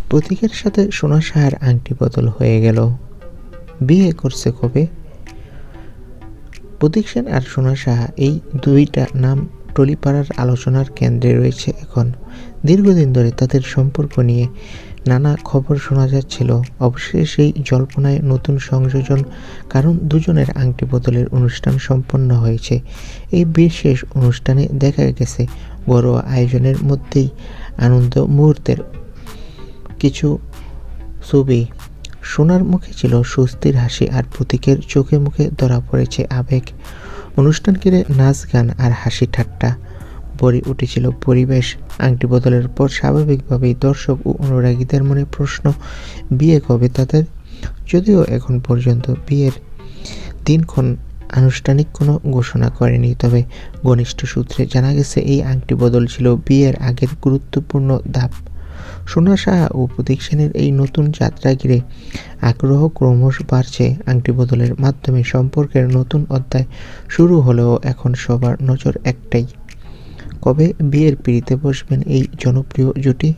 প্রতীকের সাথে সোনা সাহার আংটি বদল হয়ে গেল। বিয়ে করছে কবে? প্রতীক সেন আর সোনা সাহা, এই দুইটা নাম টলিপাড়ার আলোচনার কেন্দ্রে রয়েছে এখন। দীর্ঘদিন ধরে তাদের সম্পর্ক নিয়ে নানা খবর শোনা যাচ্ছিল। অবশেষে সেই জল্পনায় নতুন সংযোজন, কারণ দুজনের আংটি বদলের অনুষ্ঠান সম্পন্ন হয়েছে। এই বিশেষ অনুষ্ঠানে দেখা গেছে ঘরোয়া আয়োজনের মধ্যেই আনন্দ মুহূর্তের কিছু ছবি। সোনার মুখে ছিল স্বস্তির হাসি, আর প্রতীকের চোখে মুখে ধরা পড়েছে আবেগ। অনুষ্ঠান ঘিরে নাচ গান আর হাসি ঠাট্টা ভরে উঠেছিল পরিবেশ। আংটি বদলের পর স্বাভাবিকভাবেই দর্শক ও অনুরাগীদের মনে প্রশ্ন, বিয়ে কবে তাদের? যদিও এখন পর্যন্ত বিয়ের দিনক্ষণ আনুষ্ঠানিক কোনো ঘোষণা করেনি, তবে ঘনিষ্ঠ সূত্রে জানা গেছে এই আংটি বদল ছিল বিয়ের আগের গুরুত্বপূর্ণ ধাপ। সোনা সাহা ও প্রতীক সেনের এই নতুন যাত্রা ঘিরে আগ্রহ ক্রমশ বাড়ছে। আংটি বদলের মাধ্যমে সম্পর্কের নতুন অধ্যায় শুরু হলেও এখন সবার নজর একটাই, কবে বিয়ের পিঁড়িতে বসবেন এই জনপ্রিয় জুটি।